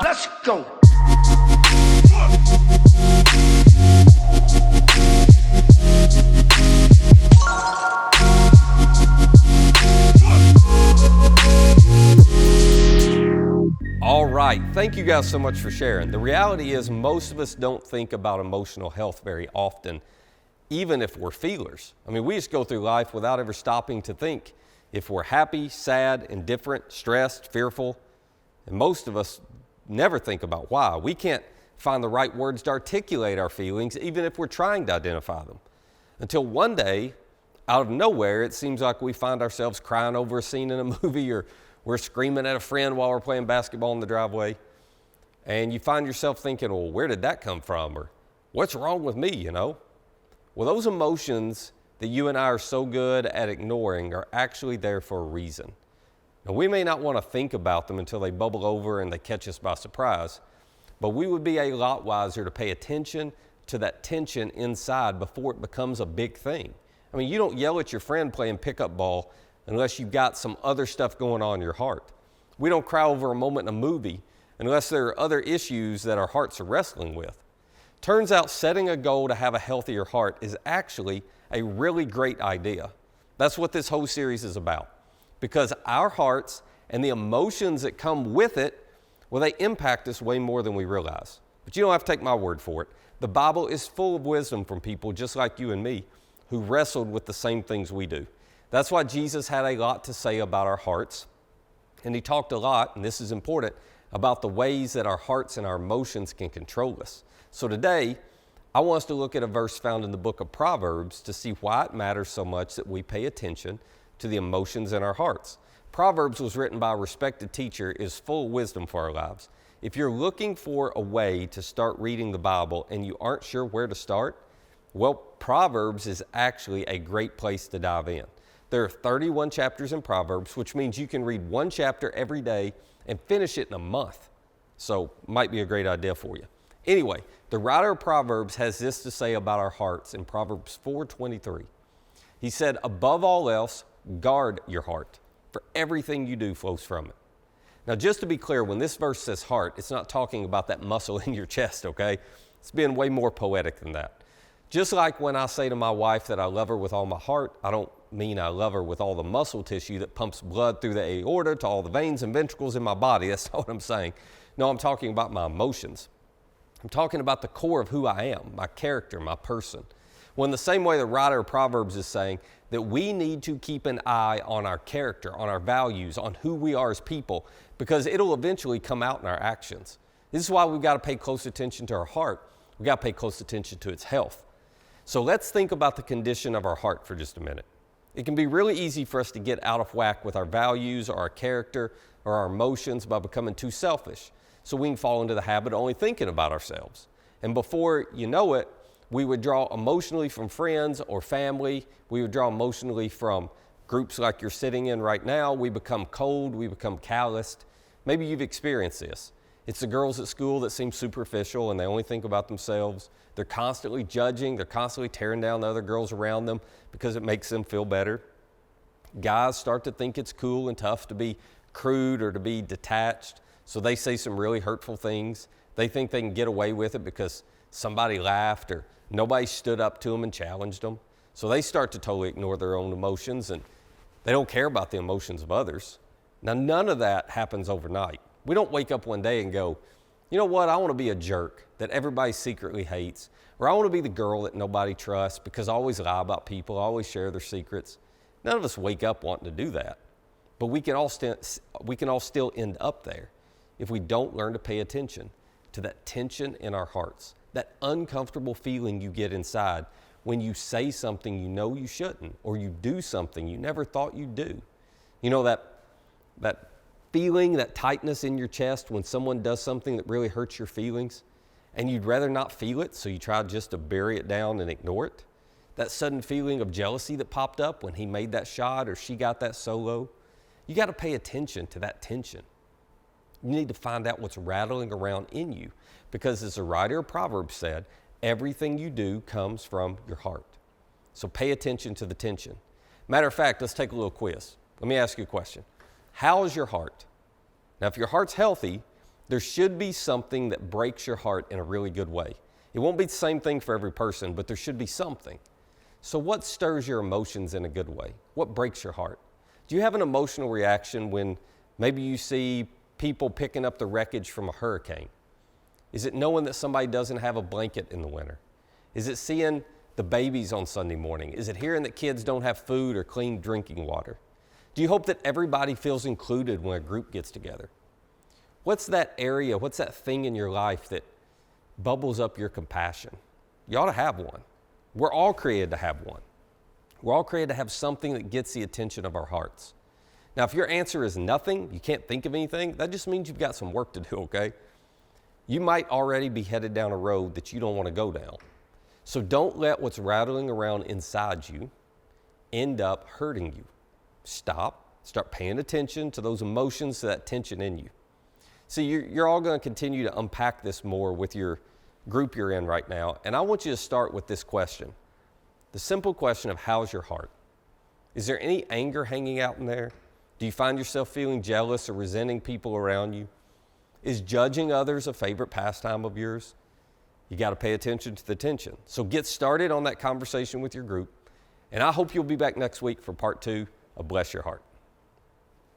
Let's go. All right, thank you guys so much for sharing. The reality is most of us don't think about emotional health very often, even if we're feelers. I mean, we just go through life without ever stopping to think if we're happy, sad, indifferent, stressed, fearful. And most of us never think about why. We can't find the right words to articulate our feelings, even if we're trying to identify them. Until one day, out of nowhere, it seems like we find ourselves crying over a scene in a movie, or we're screaming at a friend while we're playing basketball in the driveway. And you find yourself thinking, well, where did that come from? Or what's wrong with me, you know? Well, those emotions that you and I are so good at ignoring are actually there for a reason. Now, we may not want to think about them until they bubble over and they catch us by surprise, but we would be a lot wiser to pay attention to that tension inside before it becomes a big thing. I mean, you don't yell at your friend playing pickup ball unless you've got some other stuff going on in your heart. We don't cry over a moment in a movie unless there are other issues that our hearts are wrestling with. Turns out setting a goal to have a healthier heart is actually a really great idea. That's what this whole series is about. Because our hearts and the emotions that come with it, well, they impact us way more than we realize. But you don't have to take my word for it. The Bible is full of wisdom from people just like you and me who wrestled with the same things we do. That's why Jesus had a lot to say about our hearts. And he talked a lot, and this is important, about the ways that our hearts and our emotions can control us. So today, I want us to look at a verse found in the book of Proverbs to see why it matters so much that we pay attention to the emotions in our hearts. Proverbs was written by a respected teacher, is full of wisdom for our lives. If you're looking for a way to start reading the Bible and you aren't sure where to start, well, Proverbs is actually a great place to dive in. There are 31 chapters in Proverbs, which means you can read one chapter every day and finish it in a month. So, might be a great idea for you. Anyway, the writer of Proverbs has this to say about our hearts in Proverbs 4:23. He said, above all else, guard your heart, for everything you do flows from it. Now, just to be clear, when this verse says heart, it's not talking about that muscle in your chest, okay? It's being way more poetic than that. Just like when I say to my wife that I love her with all my heart, I don't mean I love her with all the muscle tissue that pumps blood through the aorta to all the veins and ventricles in my body. That's not what I'm saying. No, I'm talking about my emotions. I'm talking about the core of who I am, my character, my person. Well, in the same way the writer of Proverbs is saying that we need to keep an eye on our character, on our values, on who we are as people, because it'll eventually come out in our actions. This is why we've got to pay close attention to our heart. We've got to pay close attention to its health. So let's think about the condition of our heart for just a minute. It can be really easy for us to get out of whack with our values or our character or our emotions by becoming too selfish. So we can fall into the habit of only thinking about ourselves. And before you know it, we withdraw emotionally from friends or family. We withdraw emotionally from groups like you're sitting in right now. We become cold. We become calloused. Maybe you've experienced this. It's the girls at school that seem superficial and they only think about themselves. They're constantly judging. They're constantly tearing down the other girls around them because it makes them feel better. Guys start to think it's cool and tough to be crude or to be detached. So they say some really hurtful things. They think they can get away with it because somebody laughed or nobody stood up to them and challenged them. So they start to totally ignore their own emotions and they don't care about the emotions of others. Now, none of that happens overnight. We don't wake up one day and go, you know what, I want to be a jerk that everybody secretly hates, or I want to be the girl that nobody trusts because I always lie about people, I always share their secrets. None of us wake up wanting to do that, but we can all still end up there if we don't learn to pay attention to that tension in our hearts, that uncomfortable feeling you get inside when you say something you know you shouldn't, or you do something you never thought you'd do. You know that feeling, that tightness in your chest when someone does something that really hurts your feelings and you'd rather not feel it, so you try just to bury it down and ignore it? That sudden feeling of jealousy that popped up when he made that shot or she got that solo? You got to pay attention to that tension. You need to find out what's rattling around in you because, as the writer of Proverbs said, everything you do comes from your heart. So pay attention to the tension. Matter of fact, let's take a little quiz. Let me ask you a question. How is your heart? Now, if your heart's healthy, There should be something that breaks your heart in a really good way. It won't be the same thing for every person, but there should be something. So what stirs your emotions in a good way? What breaks your heart? Do you have an emotional reaction when maybe you see people picking up the wreckage from a hurricane? Is it knowing that somebody doesn't have a blanket in the winter? Is it seeing the babies on Sunday morning? Is it hearing that kids don't have food or clean drinking water? Do you hope that everybody feels included when a group gets together? What's that area, what's that thing in your life that bubbles up your compassion? You ought to have one. We're all created to have one. We're all created to have something that gets the attention of our hearts. Now, if your answer is nothing, you can't think of anything, that just means you've got some work to do, okay? You might already be headed down a road that you don't want to go down. So don't let what's rattling around inside you end up hurting you. Start paying attention to those emotions, to that tension in you. See, you're all going to continue to unpack this more with your group you're in right now, and I want you to start with this question. The simple question of how's your heart? Is there any anger hanging out in there? Do you find yourself feeling jealous or resenting people around you? Is judging others a favorite pastime of yours? You got to pay attention to the tension. So get started on that conversation with your group, and I hope you'll be back next week for part 2 of Bless Your Heart.